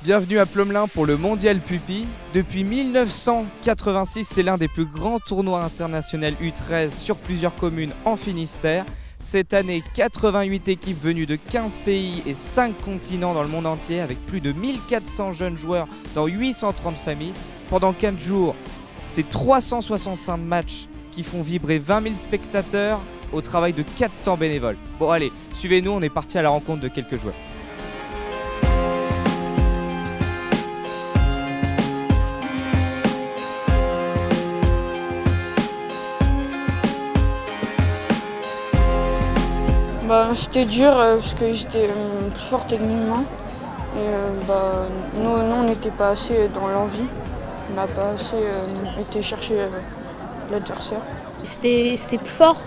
Bienvenue à Plomelin pour le Mondial Pupi. Depuis 1986, c'est l'un des plus grands tournois internationaux U13 sur plusieurs communes en Finistère. Cette année, 88 équipes venues de 15 pays et 5 continents dans le monde entier, avec plus de 1400 jeunes joueurs dans 830 familles. Pendant 4 jours, c'est 365 matchs qui font vibrer 20 000 spectateurs au travail de 400 bénévoles. Bon allez, suivez-nous, on est parti à la rencontre de quelques joueurs. C'était dur parce que j'étais plus fort techniquement et nous on n'était pas assez dans l'envie, on n'a pas assez été chercher l'adversaire. C'était plus fort,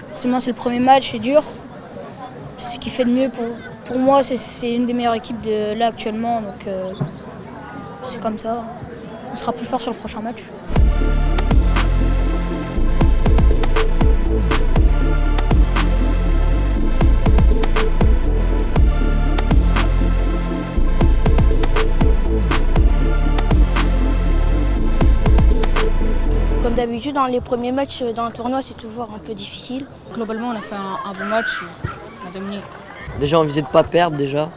forcément c'est le premier match, c'est dur. Ce qui fait de mieux pour moi, c'est une des meilleures équipes de là actuellement, donc c'est comme ça. On sera plus fort sur le prochain match. Comme d'habitude, dans les premiers matchs dans le tournoi, c'est toujours un peu difficile. Globalement, on a fait un bon match, on a dominé. Déjà, on visait de ne pas perdre déjà.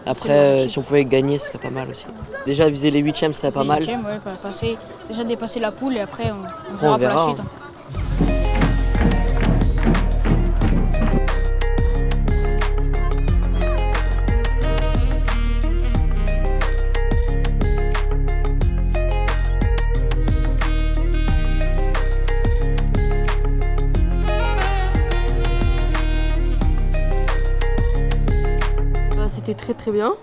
Après, si on pouvait gagner, ce serait pas mal aussi. Déjà, viser les 8e, ce serait pas mal. Ouais, déjà dépasser la poule et après, on Après, verra pour la suite. C'était très bien,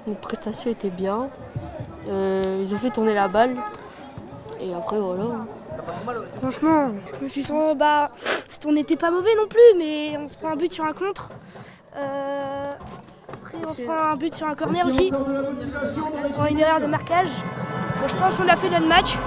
notre prestation était bien, ils ont fait tourner la balle et après voilà. Franchement, je me suis senti, on n'était pas mauvais non plus, mais on se prend un but sur un contre. Après on se prend un but sur un corner aussi, on prend une erreur de marquage. Bon, je pense qu'on a fait notre match.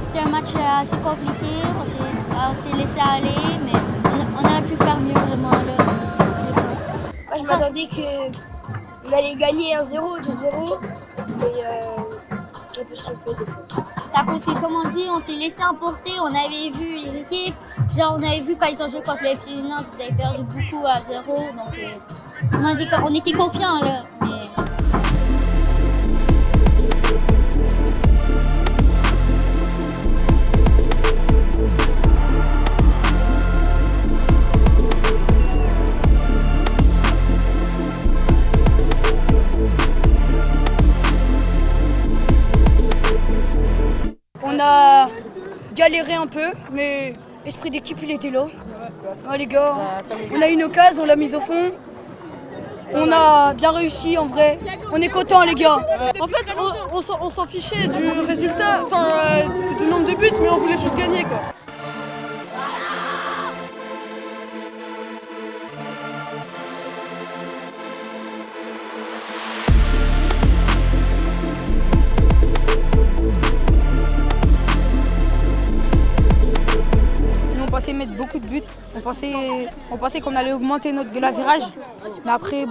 C'était un match assez compliqué, on s'est laissé aller, mais on aurait pu faire mieux vraiment. Moi, je m'attendais qu'on allait gagner 1-0, 2-0, mais on peut se tromper des fois. C'est comme on dit, on s'est laissé emporter, on avait vu les équipes, genre on avait vu quand ils ont joué contre le FC Nantes, ils avaient perdu beaucoup à 0, donc on était confiants là. Mais... On a galéré un peu, mais l'esprit d'équipe il était là. Ouais, les gars, on a une occasion, on l'a mise au fond. On a bien réussi en vrai. On est contents les gars. En fait, on s'en fichait du résultat, du nombre de buts, mais on voulait juste gagner quoi. On pensait mettre beaucoup de buts, on pensait qu'on allait augmenter notre goal average, mais après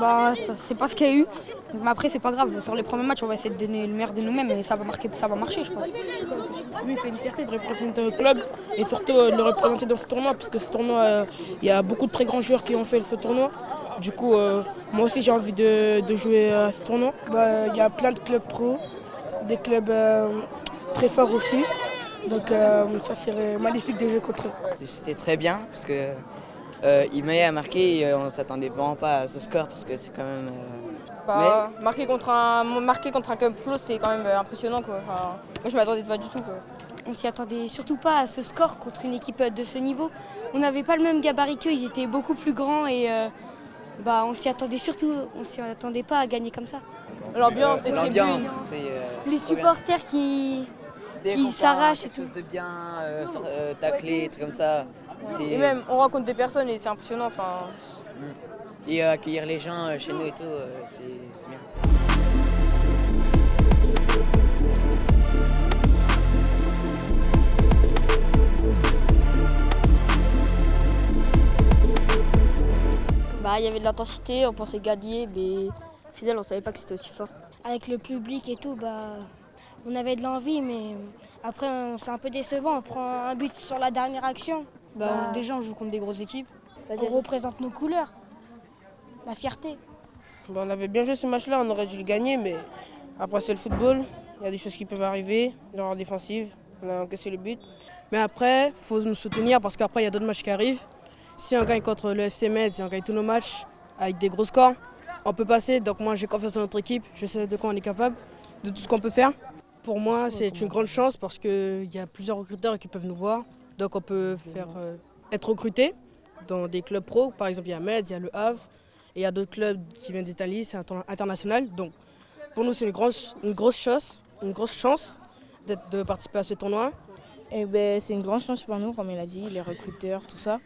c'est pas ce qu'il y a eu. Mais après c'est pas grave, sur les premiers matchs on va essayer de donner le meilleur de nous-mêmes et ça va marcher je pense. Oui, c'est une fierté de représenter notre club et surtout de le représenter dans ce tournoi parce que ce tournoi, il y a beaucoup de très grands joueurs qui ont fait ce tournoi. Du coup, moi aussi j'ai envie de jouer à ce tournoi. Il y a plein de clubs pro, des clubs très forts aussi. Donc ça serait magnifique de jouer contre eux. C'était très bien parce que Imaïa a marqué et on ne s'attendait vraiment pas à ce score parce que c'est quand même... Marquer contre un club pro, c'est quand même impressionnant quoi. Moi je m'attendais pas du tout quoi. On s'y attendait surtout pas à ce score contre une équipe de ce niveau. On n'avait pas le même gabarit qu'eux, ils étaient beaucoup plus grands et on s'y attendait pas à gagner comme ça. L'ambiance des tribunes, les supporters qui s'arrachent et tout. De bien tacler, trucs comme ça. et même on rencontre des personnes et c'est impressionnant. et accueillir les gens chez nous et tout, c'est bien. Bah, il y avait de l'intensité, on pensait gagner, mais au final, on savait pas que c'était aussi fort. Avec le public et tout, on avait de l'envie, mais après, c'est un peu décevant. On prend un but sur la dernière action. Déjà, on joue contre des grosses équipes. On représente nos couleurs, la fierté. On avait bien joué ce match-là, on aurait dû le gagner, mais après c'est le football. Il y a des choses qui peuvent arriver, l'erreur défensive, on a encaissé le but. Mais après, il faut nous soutenir parce qu'après, il y a d'autres matchs qui arrivent. Si on gagne contre le FC Metz, si on gagne tous nos matchs avec des gros scores, on peut passer. Donc moi, j'ai confiance en notre équipe, je sais de quoi on est capable, de tout ce qu'on peut faire. Pour moi, c'est une grande chance parce qu'il y a plusieurs recruteurs qui peuvent nous voir. Donc on peut être recruté dans des clubs pro. Par exemple, il y a Metz, il y a Le Havre. Et il y a d'autres clubs qui viennent d'Italie, c'est international. Donc pour nous, c'est une grosse chance de participer à ce tournoi. C'est une grande chance pour nous, comme il a dit, les recruteurs, tout ça.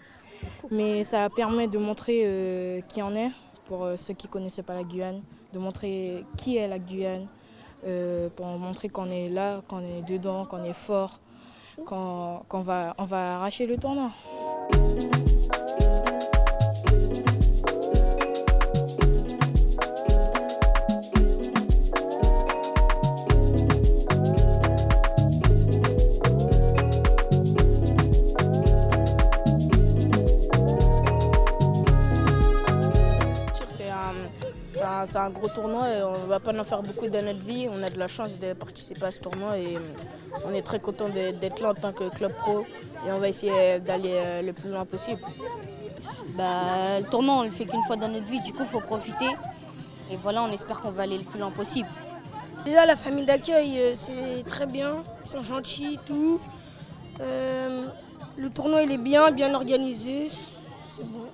Mais ça permet de montrer qui on est, pour ceux qui ne connaissaient pas la Guyane, de montrer qui est la Guyane, pour montrer qu'on est là, qu'on est dedans, qu'on est fort, qu'on va arracher le tournoi. C'est un gros tournoi et on ne va pas en faire beaucoup dans notre vie. On a de la chance de participer à ce tournoi et on est très content d'être là en tant que club pro et on va essayer d'aller le plus loin possible. Le tournoi, on le fait qu'une fois dans notre vie, du coup, il faut profiter. Et voilà, on espère qu'on va aller le plus loin possible. Déjà, la famille d'accueil, c'est très bien. Ils sont gentils, tout. Le tournoi, il est bien organisé. C'est bon.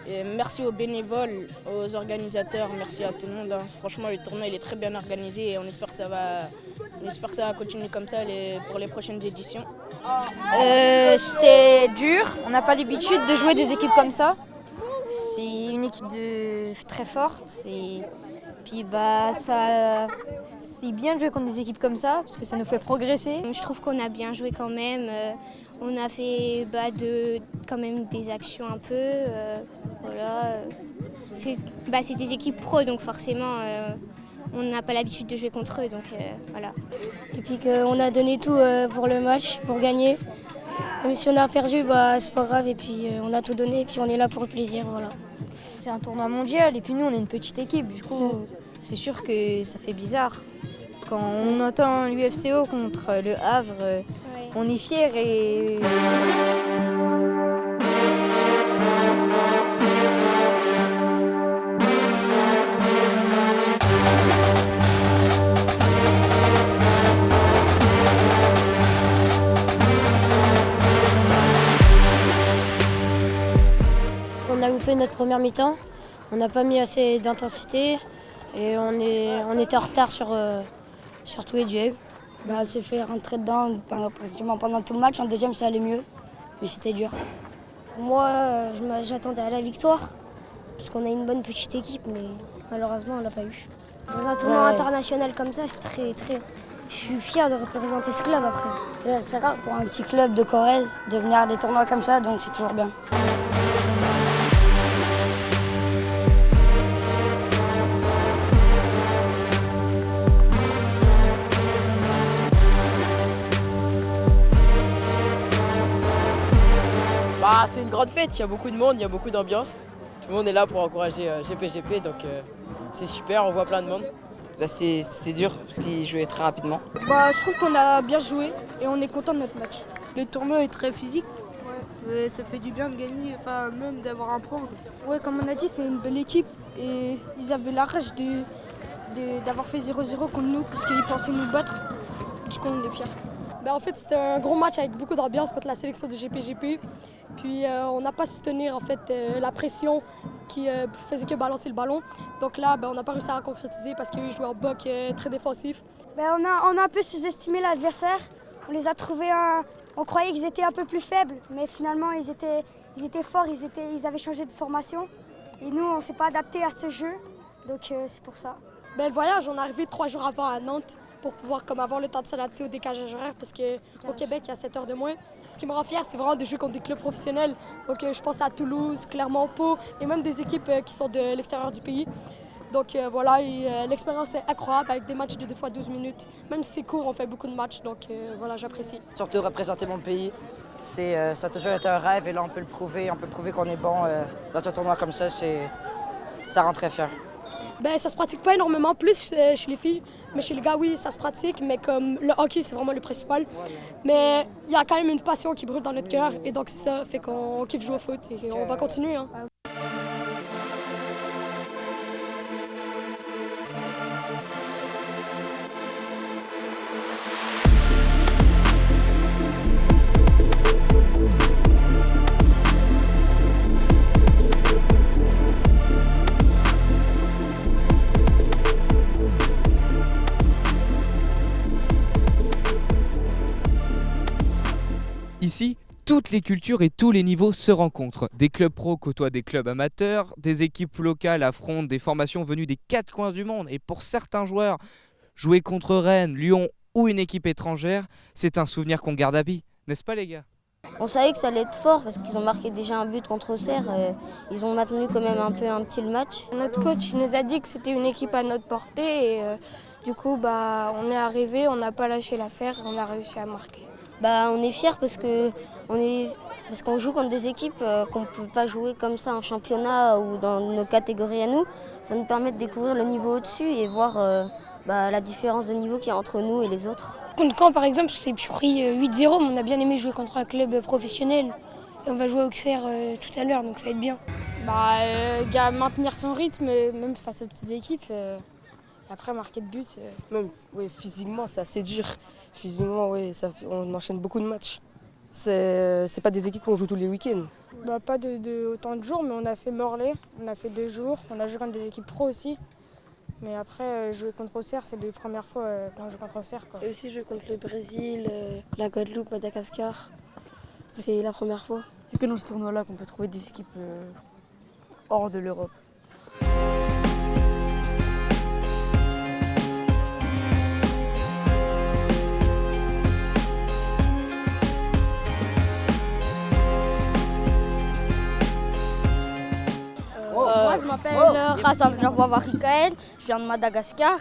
Et merci aux bénévoles, aux organisateurs, merci à tout le monde. Franchement, le tournoi il est très bien organisé et on espère que ça va continuer comme ça pour les prochaines éditions. C'était dur, on n'a pas l'habitude de jouer des équipes comme ça. C'est une équipe très forte. Puis c'est bien de jouer contre des équipes comme ça parce que ça nous fait progresser. Je trouve qu'on a bien joué quand même. On a fait quand même des actions un peu. Voilà. C'est des équipes pro, donc forcément on n'a pas l'habitude de jouer contre eux. Donc, voilà. Et puis qu'on a donné tout pour le match, pour gagner. Même si on a perdu, c'est pas grave. Et puis on a tout donné et puis on est là pour le plaisir. Voilà. C'est un tournoi mondial et puis nous on est une petite équipe. Du coup c'est sûr que ça fait bizarre. Quand on entend l'UFCO contre le Havre, on est fiers et... On a loupé notre première mi-temps, on n'a pas mis assez d'intensité et on était en retard sur tous les duels. On s'est fait rentrer dedans pratiquement pendant tout le match. En deuxième, ça allait mieux, mais c'était dur. Moi, j'attendais à la victoire, parce qu'on a une bonne petite équipe, mais malheureusement, on ne l'a pas eu. Dans un tournoi international comme ça, c'est très... Je suis fière de représenter ce club après. C'est rare pour un petit club de Corrèze de venir à des tournois comme ça, donc c'est toujours bien. C'est une grande fête, il y a beaucoup de monde, il y a beaucoup d'ambiance. Tout le monde est là pour encourager GPGP, donc c'est super, on voit plein de monde. C'était dur parce qu'ils jouaient très rapidement. Je trouve qu'on a bien joué et on est content de notre match. Le tournoi est très physique, mais ça fait du bien de gagner, même d'avoir un point. Ouais, comme on a dit, c'est une belle équipe et ils avaient la rage d'avoir fait 0-0 contre nous parce qu'ils pensaient nous battre. Du coup, on est fiers. En fait, c'était un gros match avec beaucoup d'ambiance contre la sélection du GPGP. Puis on n'a pas su tenir en fait, la pression qui faisait que balancer le ballon. Donc là, on n'a pas réussi à concrétiser parce qu'ils jouaient en bloc très défensif. On a un peu sous-estimé l'adversaire. On les a trouvés, on croyait qu'ils étaient un peu plus faibles, mais finalement ils étaient forts, ils avaient changé de formation. Et nous, on ne s'est pas adapté à ce jeu, donc c'est pour ça. Le voyage, on est arrivé 3 jours avant à Nantes pour pouvoir avoir le temps de s'adapter au décalage horaire parce qu'au Québec, il y a 7 heures de moins. Ce qui me rend fier, c'est vraiment de jouer contre des clubs professionnels. Donc je pense à Toulouse, Clermont, Pau et même des équipes qui sont de l'extérieur du pays. Donc voilà, l'expérience est incroyable avec des matchs de 2 fois 12 minutes. Même si c'est court, on fait beaucoup de matchs, donc voilà, j'apprécie. Surtout représenter mon pays, ça a toujours été un rêve et là on peut le prouver qu'on est bon dans un tournoi comme ça, ça rend très fier. Ça se pratique pas énormément, plus chez les filles, mais chez les gars oui, ça se pratique, mais comme le hockey c'est vraiment le principal. Mais il y a quand même une passion qui brûle dans notre cœur et donc c'est ça, fait qu'on kiffe jouer au foot et on va continuer. Hein. Ici, toutes les cultures et tous les niveaux se rencontrent. Des clubs pro côtoient des clubs amateurs, des équipes locales affrontent des formations venues des 4 coins du monde. Et pour certains joueurs, jouer contre Rennes, Lyon ou une équipe étrangère, c'est un souvenir qu'on garde à vie. N'est-ce pas les gars? On savait que ça allait être fort parce qu'ils ont marqué déjà un but contre Auxerre. Ils ont maintenu quand même un petit le match. Notre coach nous a dit que c'était une équipe à notre portée et du coup on est arrivé, on n'a pas lâché l'affaire, on a réussi à marquer. On est fiers parce qu'on joue contre des équipes qu'on ne peut pas jouer comme ça en championnat ou dans nos catégories à nous. Ça nous permet de découvrir le niveau au-dessus et voir la différence de niveau qu'il y a entre nous et les autres. Contre Caen par exemple, c'est pris 8-0, mais on a bien aimé jouer contre un club professionnel. Et on va jouer à Auxerre tout à l'heure, donc ça va être bien. Maintenir son rythme, même face aux petites équipes. Après, marquer de but. Même physiquement, c'est assez dur. Physiquement, on enchaîne beaucoup de matchs. C'est pas des équipes qu'on joue tous les week-ends. Pas de autant de jours, mais on a fait Morlaix, on a fait 2 jours. On a joué contre des équipes pro aussi. Mais après, jouer contre Auxerre, c'est les premières fois qu'on joue contre Auxerre. Et aussi jouer contre le Brésil, la Guadeloupe, Madagascar. C'est la première fois. Et que dans ce tournoi-là qu'on peut trouver des équipes hors de l'Europe. Moi, je m'appelle Razaf Rikael, je viens de Madagascar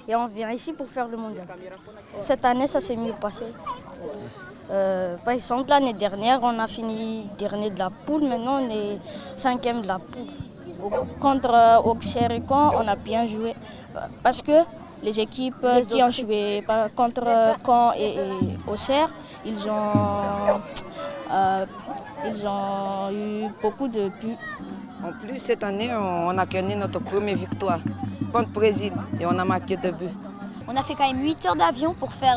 et on vient ici pour faire le mondial. Cette année, ça s'est mieux passé. Par exemple, l'année dernière, on a fini dernier de la poule, maintenant on est 5e de la poule. Contre Auxerre et Caen, on a bien joué parce que les équipes qui ont joué contre Caen et Auxerre, ils ont eu beaucoup de buts. En plus, cette année, on a gagné notre première victoire contre le Brésil et on a marqué 2 buts. On a fait quand même 8 heures d'avion pour faire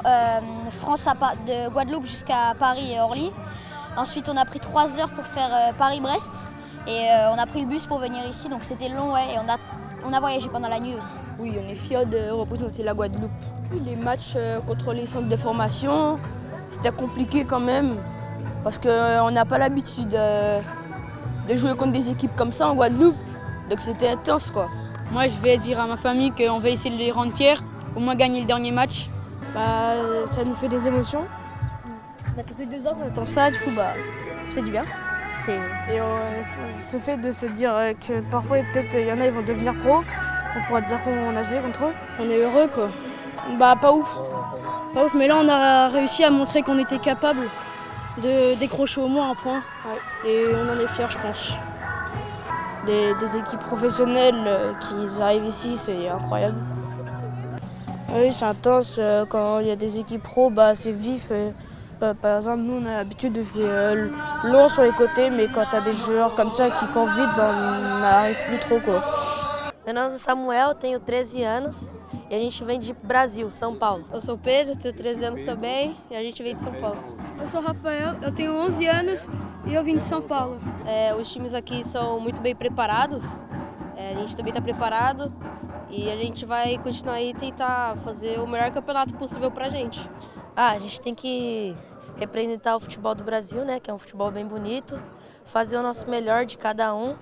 de Guadeloupe jusqu'à Paris et Orly. Ensuite, on a pris 3 heures pour faire Paris-Brest et on a pris le bus pour venir ici. Donc c'était long, et on a voyagé pendant la nuit aussi. Oui, on est fiers de représenter la Guadeloupe. Les matchs contre les centres de formation, c'était compliqué quand même parce qu'on n'a pas l'habitude de jouer contre des équipes comme ça en Guadeloupe. Donc c'était intense quoi. Moi je vais dire à ma famille qu'on va essayer de les rendre fiers, au moins gagner le dernier match. Ça nous fait des émotions. Ça fait 2 ans qu'on attend ça, du coup ça fait du bien. Et ce fait de se dire que parfois peut-être il y en a ils vont devenir pro, on pourra dire qu'on a joué contre eux. On est heureux quoi. Pas ouf. Pas ouf, mais là on a réussi à montrer qu'on était capable de décrocher au moins un point. Ouais. Et on en est fiers je pense. Des équipes professionnelles qui arrivent ici, c'est incroyable. Oui, c'est intense. Quand il y a des équipes pro, c'est vif. Par exemple, nous, on a l'habitude de jouer long sur les côtés, mais quand tu as des joueurs comme ça qui courent vite, on n'arrive plus trop. Quoi. Meu nome é Samuel, tenho 13 anos e a gente vem de Brasil, São Paulo. Eu sou Pedro, tenho 13 anos também e a gente vem de São Paulo. Eu sou Rafael, eu tenho 11 anos e eu vim de São Paulo. Os times aqui são muito bem preparados, a gente também está preparado e a gente vai continuar aí e tentar fazer o melhor campeonato possível pra gente. A gente tem que representar o futebol do Brasil, né, que é um futebol bem bonito, fazer o nosso melhor de cada um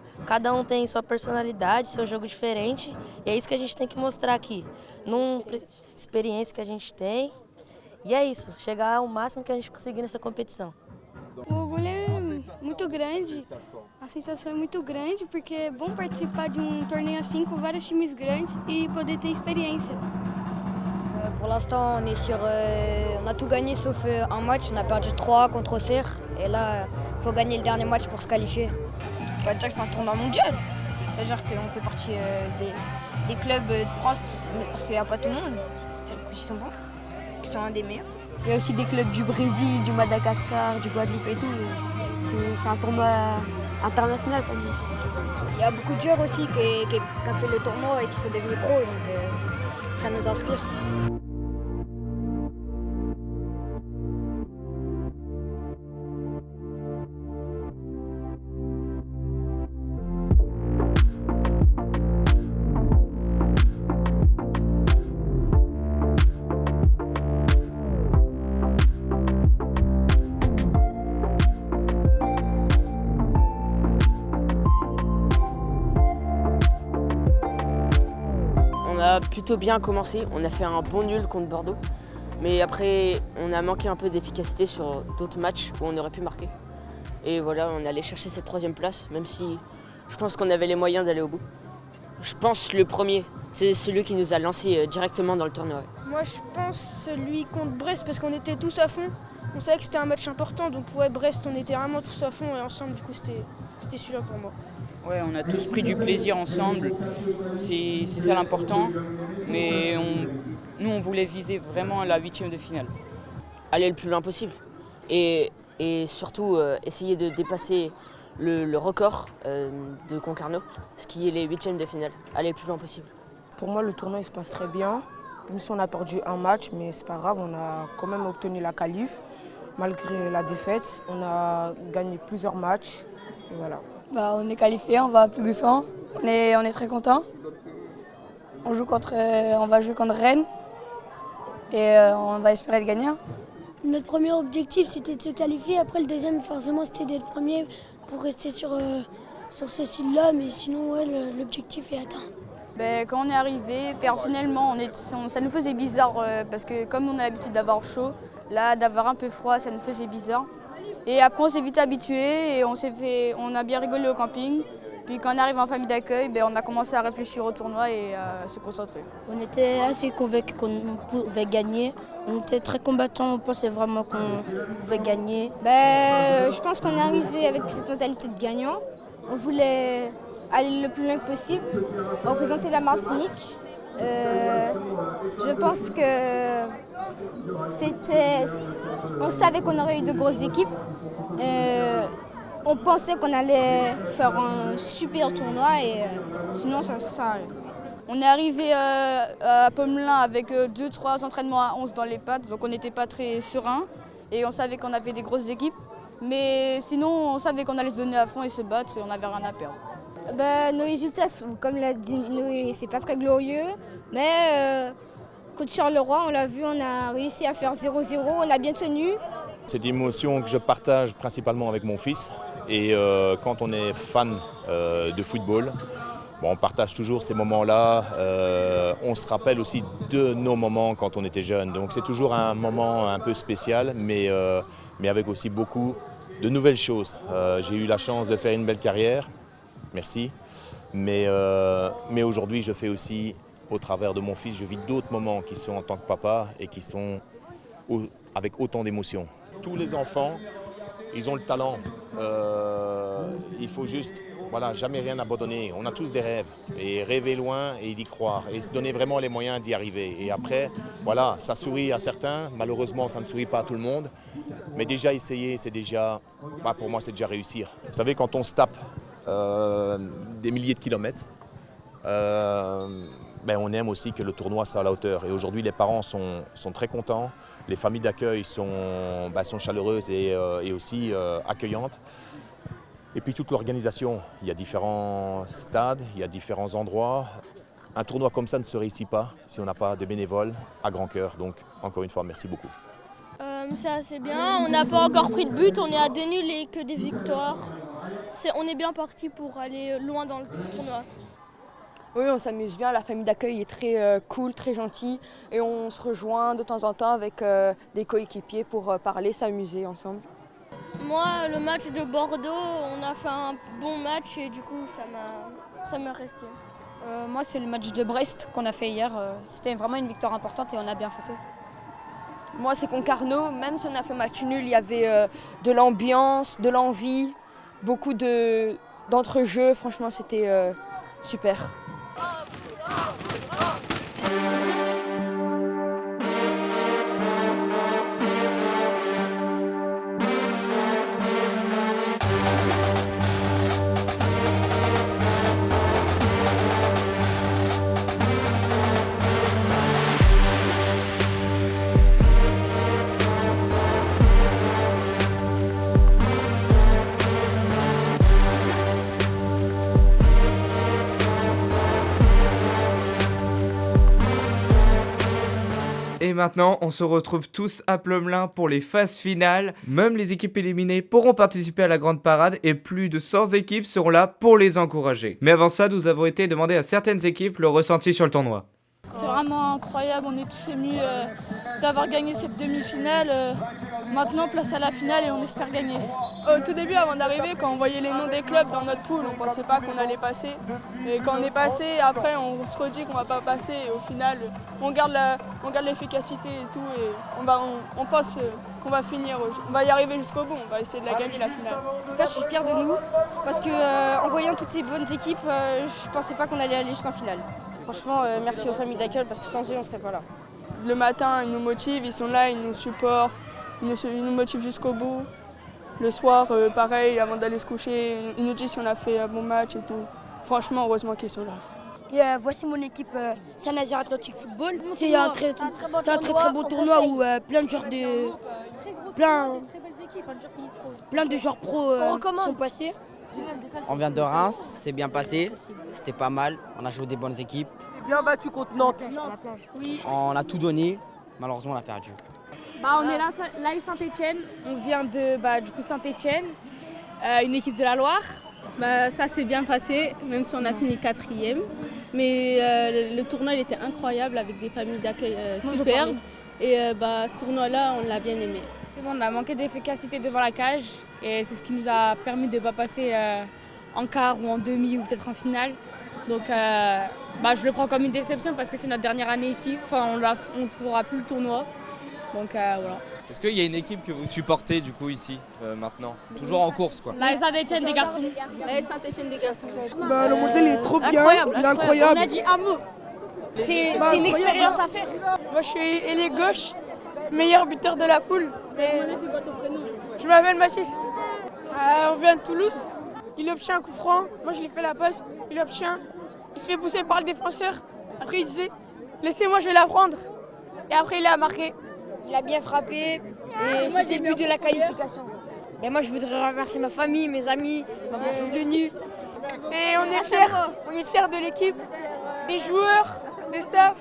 tem sua personalidade, seu jogo diferente, e é isso que a gente tem que mostrar aqui, experiência que a gente tem, e é isso, chegar ao máximo que a gente conseguir nessa competição. O orgulho é muito grande, a sensação é muito grande, porque é bom participar de um torneio assim com vários times grandes e poder ter experiência. Pour l'instant, on a tout gagné sauf un match. On a perdu 3 contre Auxerre. Et là, il faut gagner le dernier match pour se qualifier. On va dire que c'est un tournoi mondial. C'est-à-dire qu'on fait partie des clubs de France, parce qu'il n'y a pas tout le monde qui sont bons, qui sont un des meilleurs. Il y a aussi des clubs du Brésil, du Madagascar, du Guadeloupe et tout. C'est un tournoi international comme ça. Il y a beaucoup de joueurs aussi qui ont fait le tournoi et qui sont devenus pros. Donc, ça nous inspire. On a plutôt bien commencé, on a fait un bon nul contre Bordeaux, mais après on a manqué un peu d'efficacité sur d'autres matchs où on aurait pu marquer. Et voilà, on est allé chercher cette 3e place, même si je pense qu'on avait les moyens d'aller au bout. Je pense le premier, c'est celui qui nous a lancé directement dans le tournoi. Moi je pense celui contre Brest parce qu'on était tous à fond. On savait que c'était un match important, donc ouais, Brest on était vraiment tous à fond et ensemble, du coup c'était celui-là pour moi. Ouais, on a tous pris du plaisir ensemble, c'est ça l'important, mais nous on voulait viser vraiment la 8e de finale. Aller le plus loin possible et surtout essayer de dépasser le record de Concarneau, ce qui est les 8e de finale, aller le plus loin possible. Pour moi, le tournoi il se passe très bien, même si on a perdu un match, mais c'est pas grave, on a quand même obtenu la qualif. Malgré la défaite, on a gagné plusieurs matchs, et voilà. On est qualifié, on va à Pugufan, on est très content. On va jouer contre Rennes et on va espérer le gagner. Notre premier objectif c'était de se qualifier, après le deuxième forcément c'était d'être premier pour rester sur ce site-là, mais sinon ouais, l'objectif est atteint. Quand on est arrivé, personnellement, ça nous faisait bizarre parce que comme on a l'habitude d'avoir chaud, là d'avoir un peu froid, ça nous faisait bizarre. Et après on s'est vite habitué et on a bien rigolé au camping. Puis quand on arrive en famille d'accueil, on a commencé à réfléchir au tournoi et à se concentrer. On était assez convaincus qu'on pouvait gagner. On était très combattants, on pensait vraiment qu'on pouvait gagner. Je pense qu'on est arrivé avec cette mentalité de gagnant. On voulait aller le plus loin possible, représenter la Martinique. Je pense que on savait qu'on aurait eu de grosses équipes. On pensait qu'on allait faire un super tournoi et sinon ça allait. On est arrivé à Pomelin avec 2-3 entraînements à 11 dans les pattes, donc on n'était pas très serein et on savait qu'on avait des grosses équipes. Mais sinon on savait qu'on allait se donner à fond et se battre et on n'avait rien à perdre. Nos résultats, comme l'a dit Noé, c'est pas très glorieux, mais contre Charleroi, on l'a vu, on a réussi à faire 0-0, on a bien tenu. C'est une émotion que je partage principalement avec mon fils. Et quand on est fan de football, on partage toujours ces moments-là. On se rappelle aussi de nos moments quand on était jeune. Donc c'est toujours un moment un peu spécial, mais avec aussi beaucoup de nouvelles choses. J'ai eu la chance de faire une belle carrière, merci. Mais aujourd'hui, je fais aussi, au travers de mon fils, je vis d'autres moments qui sont en tant que papa et qui sont avec autant d'émotions. Tous les enfants, ils ont le talent. Il faut juste, jamais rien abandonner. On a tous des rêves et rêver loin et d'y croire et se donner vraiment les moyens d'y arriver. Et après, ça sourit à certains. Malheureusement, ça ne sourit pas à tout le monde. Mais déjà essayer, c'est déjà, pour moi, c'est déjà réussir. Vous savez, quand on se tape des milliers de kilomètres, on aime aussi que le tournoi soit à la hauteur. Et aujourd'hui, les parents sont très contents. Les familles d'accueil sont chaleureuses et aussi accueillantes. Et puis toute l'organisation, il y a différents stades, il y a différents endroits. Un tournoi comme ça ne se réussit pas si on n'a pas de bénévoles à grand cœur. Donc encore une fois, merci beaucoup. C'est assez bien, on n'a pas encore pris de but, on est à 2 nuls et que des victoires. on est bien parti pour aller loin dans le tournoi. Oui, on s'amuse bien, la famille d'accueil est très cool, très gentille et on se rejoint de temps en temps avec des coéquipiers pour parler, s'amuser ensemble. Moi, le match de Bordeaux, on a fait un bon match et du coup ça m'a resté. Moi, c'est le match de Brest qu'on a fait hier. C'était vraiment une victoire importante et on a bien fêté. Moi, c'est Concarneau, même si on a fait match nul, il y avait de l'ambiance, de l'envie, beaucoup d'entrejeux, franchement c'était super. Et maintenant, on se retrouve tous à Plomelin pour les phases finales. Même les équipes éliminées pourront participer à la grande parade et plus de 100 équipes seront là pour les encourager. Mais avant ça, nous avons été demander à certaines équipes leur ressenti sur le tournoi. C'est vraiment incroyable, on est tous émus d'avoir gagné cette demi-finale. Maintenant, place à la finale et on espère gagner. Au tout début, avant d'arriver, quand on voyait les noms des clubs dans notre poule, on ne pensait pas qu'on allait passer. Et quand on est passé, après, on se redit qu'on ne va pas passer. Et au final, on garde l'efficacité et tout. Et on pense qu'on va finir, on va y arriver jusqu'au bout. On va essayer de la gagner, la finale. En tout cas, je suis fière de nous parce qu'en voyant toutes ces bonnes équipes, je ne pensais pas qu'on allait aller jusqu'en finale. Franchement, merci aux familles d'accueil parce que sans eux, on ne serait pas là. Le matin, ils nous motivent, ils sont là, ils nous supportent, ils nous motivent jusqu'au bout. Le soir, pareil, avant d'aller se coucher, ils nous disent si on a fait un bon match et tout. Franchement, heureusement qu'ils sont là. Et voici mon équipe Saint-Nazaire Atlantique Football. C'est un très bon tournoi où plein de joueurs plein de joueurs pros sont passés. On vient de Reims, c'est bien passé, c'était pas mal, on a joué des bonnes équipes. Bien battu contre Nantes. Oui. On a tout donné, malheureusement on a perdu. On est là Saint-Etienne, on vient de Saint-Etienne, une équipe de la Loire. Ça s'est bien passé, même si on a fini 4e. Mais le tournoi il était incroyable avec des familles d'accueil superbes. Et ce tournoi-là, on l'a bien aimé. On a manqué d'efficacité devant la cage et c'est ce qui nous a permis de ne pas passer en quart ou en demi ou peut-être en finale. Donc je le prends comme une déception parce que c'est notre dernière année ici. Enfin, on ne fera plus le tournoi. Donc voilà. Est-ce qu'il y a une équipe que vous supportez du coup ici maintenant? Toujours en course quoi. La Saint-Etienne des garçons. La Saint-Etienne des garçons. Le mondial il est trop bien, il est incroyable. On a dit un mot. C'est une expérience à faire. Moi je suis ailier gauche, meilleur buteur de la poule. Je m'appelle Mathis. On vient de Toulouse. Il obtient un coup franc, moi je lui fais la passe, il obtient. Il se fait pousser par le défenseur. Après il disait laissez-moi, je vais la prendre. Et après il a marqué. Il a bien frappé et c'était le but de la qualification. Et moi je voudrais remercier ma famille, mes amis, ma petite tenue. Et on est fiers de l'équipe, des joueurs, des staffs.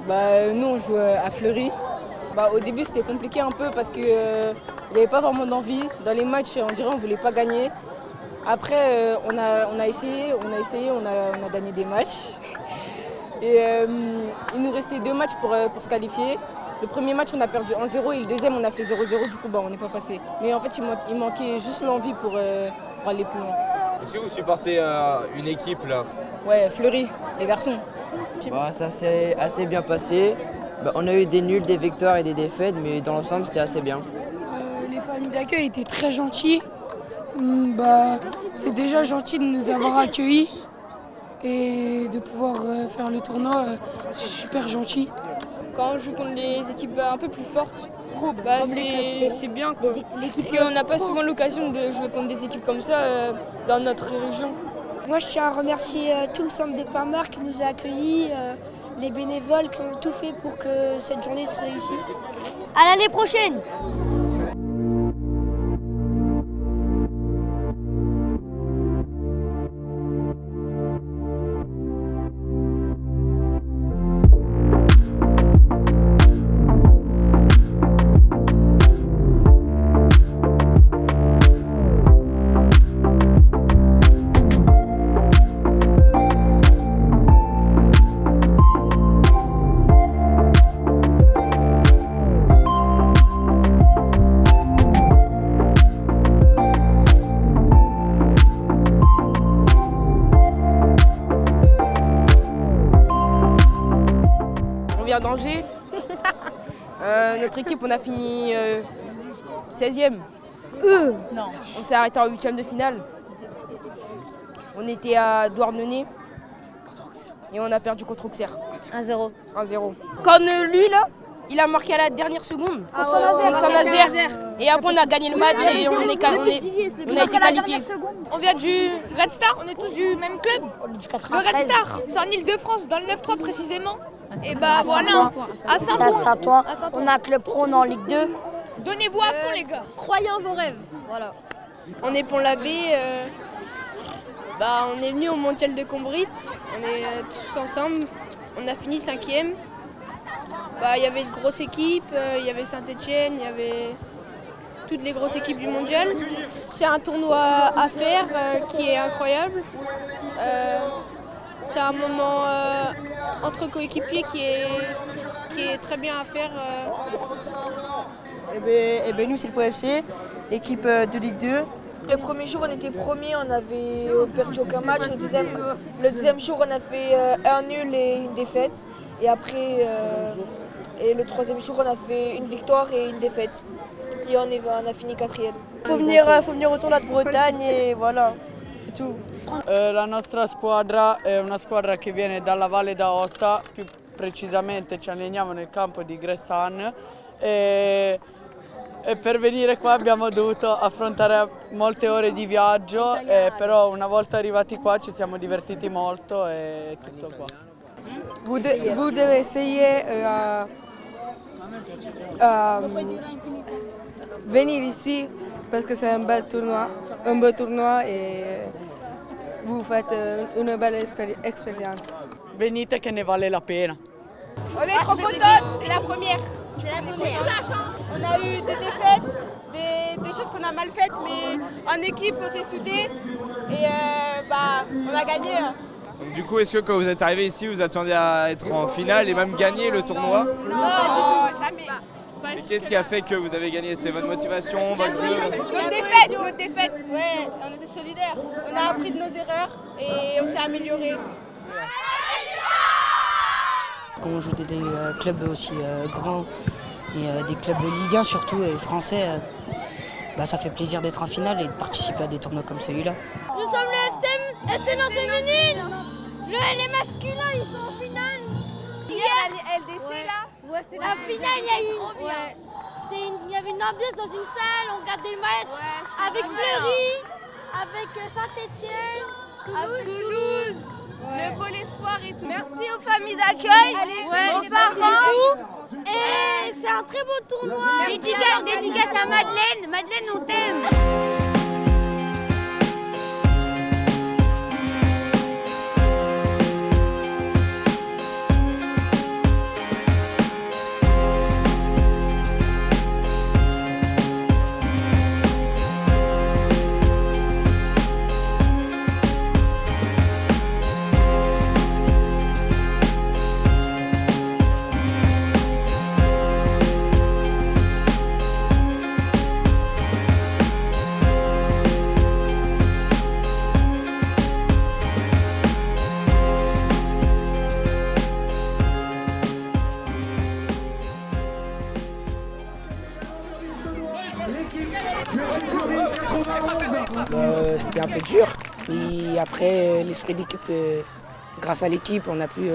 Nous on joue à Fleury. Au début c'était compliqué un peu parce qu'il n'y avait pas vraiment d'envie. Dans les matchs on dirait on ne voulait pas gagner. Après on a essayé, on a gagné des matchs. Et il nous restait 2 matchs pour se qualifier. Le premier match on a perdu 1-0 et le deuxième on a fait 0-0, du coup on n'est pas passé. Mais en fait il manquait juste l'envie pour aller plus loin. Est-ce que vous supportez une équipe là? Ouais, Fleury, les garçons. Ça s'est assez bien passé. On a eu des nuls, des victoires et des défaites, mais dans l'ensemble c'était assez bien. Les familles d'accueil étaient très gentilles. C'est déjà gentil de nous avoir accueillis et de pouvoir faire le tournoi, c'est super gentil. Quand on joue contre des équipes un peu plus fortes, c'est bien quoi. Parce qu'on n'a pas souvent l'occasion de jouer contre des équipes comme ça dans notre région. Moi je tiens à remercier tout le centre de Pinmar qui nous a accueillis, les bénévoles qui ont tout fait pour que cette journée se réussisse. À l'année prochaine! vient d'Angers. Notre équipe, on a fini 16e. Non. On s'est arrêté en 8e de finale. On était à Douarnenez et on a perdu contre Auxerre. 1-0. 1-0. Quand lui, là, il a marqué à la dernière seconde contre Saint-Nazaire. Et après, on a gagné le match et on a été qualifiés. On vient du Red Star, on est tous du même club. Le Red Star, c'est en Ile-de-France, dans le 9-3 précisément. Et bah voilà, à Saint-Ouen. On a un club pro, on est en Ligue 2. Donnez-vous à fond les gars. Croyez en vos rêves. Voilà. On est Pont-l'Abbé. On est venu au Mondial de Combrit. On est tous ensemble. On a fini 5e. Il y avait de grosses équipes. Il y avait Saint-Etienne, il y avait toutes les grosses équipes du mondial. C'est un tournoi à faire qui est incroyable. C'est un moment entre coéquipiers qui est très bien à faire. Nous, c'est le Pau FC, équipe de Ligue 2. Le premier jour, on était premier, on avait perdu aucun match. Le deuxième jour, on a fait un nul et une défaite. Et après, le troisième jour, on a fait une victoire et une défaite. Et on a fini 4e. Faut venir au tournoi de Bretagne et voilà, c'est tout. La nostra squadra è una squadra che viene dalla Valle d'Aosta, più precisamente ci alleniamo nel campo di Gressan e per venire qua abbiamo dovuto affrontare molte ore di viaggio, però una volta arrivati qua ci siamo divertiti molto e tutto qua. Vous devez essayer venir ici parce que c'est un beau tournoi et vous faites une belle expérience. Venite che ne vale la pena. On est trop contentes, c'est la première. On a eu des défaites, des choses qu'on a mal faites, mais en équipe on s'est soudés et on a gagné. Donc, du coup, est-ce que quand vous êtes arrivé ici, vous attendiez à être en finale et même gagner le tournoi? Non, jamais. Et qu'est-ce qui a fait que vous avez gagné? C'est votre motivation, votre jeu? Notre défaite. Ouais, on était solidaires. On a appris de nos erreurs et on s'est amélioré. Quand on joue des clubs aussi grands et des clubs de Ligue 1 surtout et français, ça fait plaisir d'être en finale et de participer à des tournois comme celui-là. Nous sommes le FC Nantes féminine. Les masculins, ils sont en finale. Hier, LDC là. Ouais, en finale, il y avait une ambiance dans une salle, on regardait le match avec Fleury, avec Saint-Etienne, avec Toulouse. Le Pôle Espoir et tout. Merci aux familles d'accueil, aux parents. Et c'est un très beau tournoi. Dédicace à Madeleine. Madeleine, on t'aime. C'était un peu dur, mais après l'esprit d'équipe, grâce à l'équipe, on a pu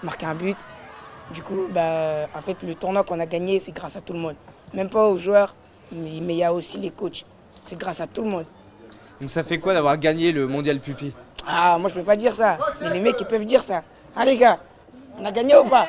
marquer un but. Du coup, en fait, le tournoi qu'on a gagné, c'est grâce à tout le monde. Même pas aux joueurs, mais il y a aussi les coachs. C'est grâce à tout le monde. Donc ça fait quoi d'avoir gagné le mondial Pupi? Ah, moi je peux pas dire ça, mais les mecs ils peuvent dire ça. Ah les gars, on a gagné ou pas?